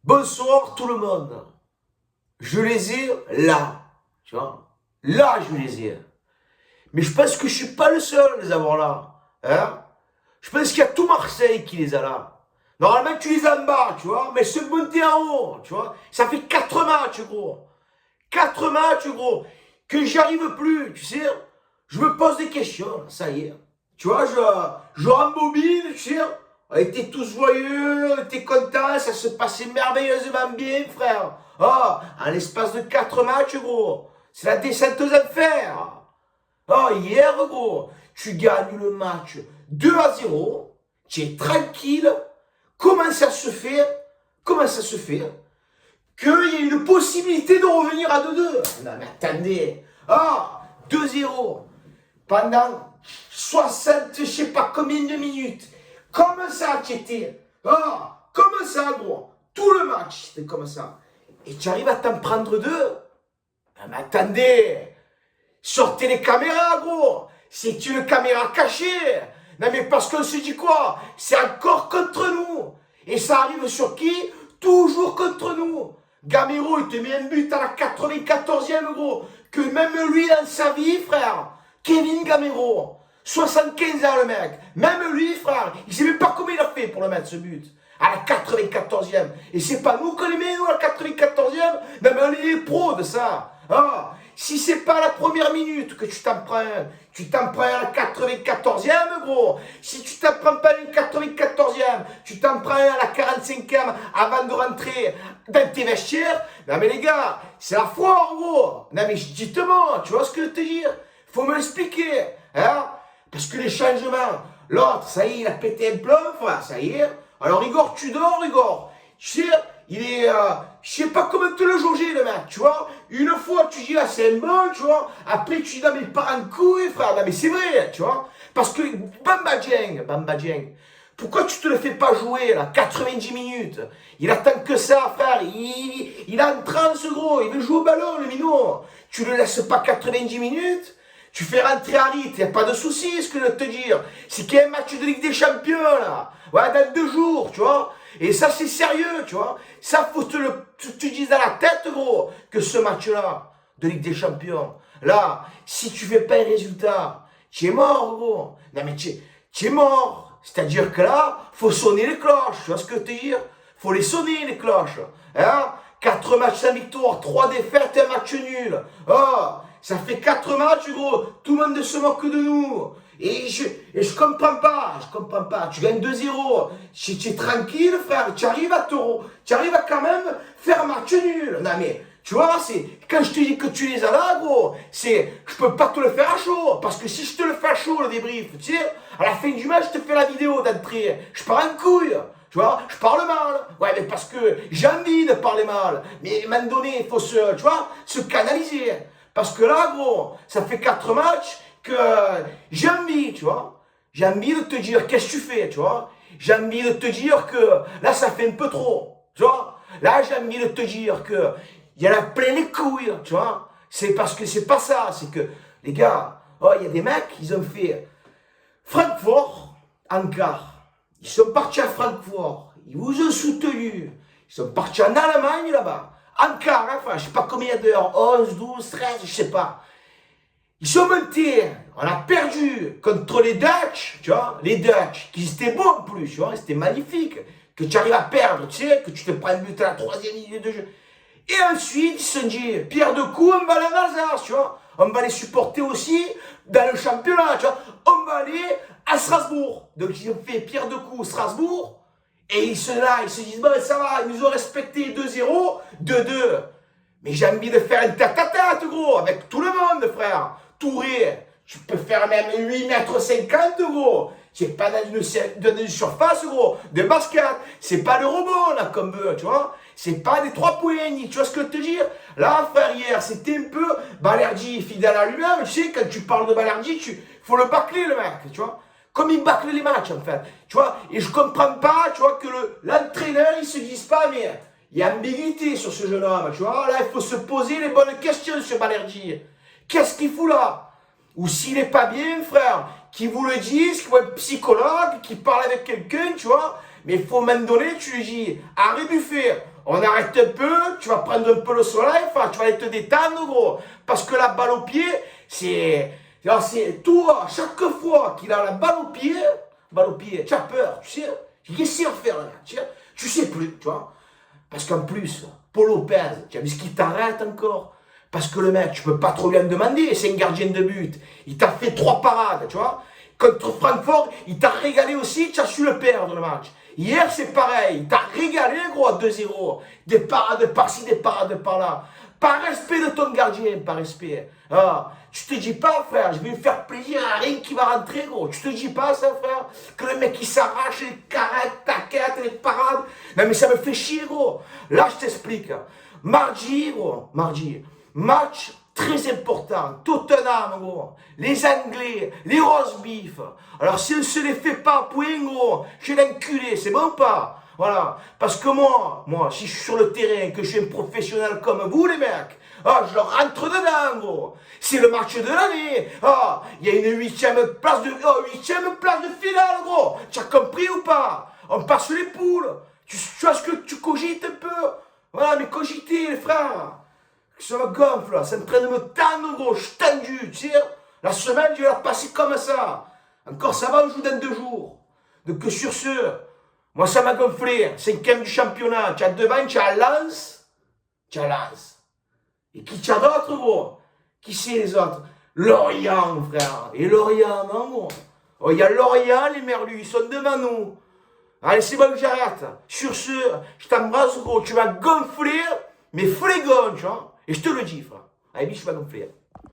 Bonsoir tout le monde. Je les ai là. Tu vois? Là, je les ai. Mais je pense que je suis pas le seul à les avoir là. Hein? Je pense qu'il y a tout Marseille qui les a là. Normalement, tu les as en bas, tu vois. Mais se monter en haut, tu vois. Ça fait 4 matchs, gros. 4 matchs, gros. Que j'y arrive plus, tu sais. Je me pose des questions, ça y est. Tu vois, je rembobine, tu sais. On était tous joyeux, on était contents, ça se passait merveilleusement bien, frère. Oh, en l'espace de 4 matchs, gros. C'est la descente aux enfers. Oh, hier, gros, tu gagnes le match 2-0. Tu es tranquille. Comment ça se fait qu'il y ait une possibilité de revenir à 2-2? Non, mais attendez. Ah, 2-0. Pendant 60, je sais pas combien de minutes. Comme ça, tu étais. Ah, comme ça, gros. Tout le match, c'était comme ça. Et tu arrives à t'en prendre 2? Non, mais attendez. Sortez les caméras, gros. C'est une caméra cachée. Non, mais parce qu'on se dit quoi? C'est encore contre nous. Et ça arrive sur qui? Toujours contre nous. Gamero, il te met un but à la 94e, gros. Que même lui, dans sa vie, frère. Kevin Gamero. 75 ans, le mec. Même lui, frère. Il sait même pas comment il a fait pour le mettre, ce but. À la 94e. Et c'est pas nous qu'on les met, nous, à la 94e. Non, mais on est les pros de ça. Ah. Si c'est pas la première minute que tu t'en prends à la 94e, gros. Si tu t'en prends pas à la 94e, tu t'en prends à la 45e avant de rentrer dans tes vestiaires. Non mais les gars, c'est la foire, gros. Non mais dites-moi, tu vois ce que je veux te dire? Faut me l'expliquer, hein? Parce que les changements, l'autre, ça y est, il a pété un plomb, frère, ça y est. Alors Igor, tu dors, Igor. Tu sais, il est, je sais pas comment te le jauger, le mec, tu vois. Une fois, tu dis, ah, c'est un bon, tu vois. Après, tu dis, non, mais il part en couille, frère. Non, mais c'est vrai, tu vois. Parce que Bamba Dieng, pourquoi tu te le fais pas jouer, là, 90 minutes? Il attend que ça, frère. Il a en transe, gros. Il veut jouer au ballon, le minot. Tu le laisses pas 90 minutes? Tu fais rentrer Harit, il n'y a pas de souci, ce que je veux te dire. C'est qu'il y a un match de Ligue des Champions, là. Ouais, dans 2 jours, tu vois. Et ça, c'est sérieux, tu vois. Ça, faut te dises dans la tête, gros, que ce match-là, de Ligue des Champions, là, si tu fais pas un résultat, tu es mort, gros. Non, mais tu es mort. C'est-à-dire que là, faut sonner les cloches, tu vois ce que je veux te dire? Faut les sonner, les cloches. Hein? 4 matchs sans victoire, 3 défaites, un match nul. Oh, ça fait 4 matchs, gros. Tout le monde se moque de nous. Et je comprends pas. Tu gagnes 2-0. Tu es tranquille, frère. Tu arrives à quand même faire un match nul. Non, mais, tu vois, quand je te dis que tu les as là, gros, je peux pas te le faire à chaud. Parce que si je te le fais à chaud, le débrief, tu sais, à la fin du match, je te fais la vidéo d'entrée. Je pars en couille. Tu vois, je parle mal. Ouais, mais parce que j'ai envie de parler mal. Mais à un moment donné, il faut tu vois, se canaliser. Parce que là, gros, ça fait 4 matchs que j'ai envie, tu vois. J'ai envie de te dire, qu'est-ce que tu fais, tu vois. J'ai envie de te dire que là, ça fait un peu trop, tu vois. Là, j'ai envie de te dire que il y en a plein les couilles, tu vois. C'est parce que c'est pas ça, c'est que, les gars, oh, il y a des mecs, ils ont fait Francfort en quart. Ils sont partis à Francfort, ils vous ont soutenu. Ils sont partis en Allemagne là-bas. En quart, hein, enfin, je sais pas combien d'heures, 11, 12, 13, je sais pas. Ils sont montés, on a perdu contre les Dutch, tu vois, les Dutch, qui étaient bons en plus, tu vois, c'était magnifique. Que tu arrives à perdre, tu sais, que tu te prends un but à la 3e minute de jeu. Et ensuite, ils se sont dit, pierre de coups, on va aller en Alsace, tu vois. On va les supporter aussi dans le championnat, tu vois. On va aller à Strasbourg. Donc, ils ont fait pierre de coups Strasbourg. Et ils se disent, bon, ça va, ils nous ont respecté 2-0, 2-2. Mais j'ai envie de faire un tête-à-tête, gros, avec tout le monde, frère. Touré, tu peux faire même 8,50 m, gros. C'est pas dans une surface, gros, de basket. C'est pas le robot, là, comme veut, tu vois. C'est pas des 3 points, tu vois ce que je veux te dire? Là, frère, hier, c'était un peu Balerdi fidèle à lui-même. Tu sais, quand tu parles de Balerdi, faut le bâcler, le mec, tu vois. Comme il bâcle les matchs, en fait. Tu vois, et je comprends pas, tu vois, que l'entraîneur, il se dise pas, mais il y a ambiguïté sur ce jeune homme, tu vois. Là, il faut se poser les bonnes questions sur Balerdi. Qu'est-ce qu'il fout là? Ou s'il n'est pas bien, frère, qu'il vous le dise, qu'il voit un psychologue, qu'il parle avec quelqu'un, tu vois. Mais il faut même donner, tu lui dis, arrête Buffet, On arrête un peu, tu vas prendre un peu le soleil, enfin, tu vas aller te détendre, gros. Parce que la balle au pied, c'est toi, chaque fois qu'il a la balle au pied, tu as peur, tu sais. Qu'est-ce qu'il va faire, là, tu sais plus, tu vois. Parce qu'en plus, Paul Lopez, tu as vu ce qu'il t'arrête encore? Parce que le mec, tu peux pas trop bien le demander, c'est un gardien de but. Il t'a fait 3 parades, tu vois. Contre Francfort, il t'a régalé aussi, tu as su le perdre le match. Hier, c'est pareil, il t'a régalé, gros, à 2-0. Des parades par-ci, des parades par-là. Par respect de ton gardien, par respect. Ah, tu te dis pas, frère, je vais me faire plaisir à rien qui va rentrer, gros. Tu te dis pas ça, frère, que le mec il s'arrache les carrettes, taquettes, les parades. Non, mais ça me fait chier, gros. Là, je t'explique. Mardi, gros, match très important. Tottenham, gros. Les Anglais, les roast beef. Alors, si on ne se les fait pas à point, gros, je vais l'enculer, c'est bon ou pas? Voilà. Parce que moi, si je suis sur le terrain, que je suis un professionnel comme vous, les mecs, je leur rentre dedans, gros. C'est le match de l'année. Il y a une huitième place de finale, gros. Tu as compris ou pas? On passe les poules. Tu vois ce que tu cogites un peu? Voilà, mais cogitez, les frères. Ça me gonfle, là. C'est en train de me tendre, gros. Je suis tendu, tu sais. La semaine, je vais la passer comme ça. Encore, ça va, on joue dans 2 jours. Donc, sur ce, moi, ça m'a gonflé. 5e du championnat. Tu as devant, tu as Lens. Et qui tu as d'autres, gros? Qui c'est les autres? Lorient, frère. Et Lorient, non, gros? Oh, il y a Lorient, les Merlus, ils sont devant nous. Allez, c'est bon que j'arrête. Sur ce, je t'embrasse, gros. Tu vas gonfler, mais flégon, tu vois. Et je te le dis, frère. Allez, biche, tu vas gonfler.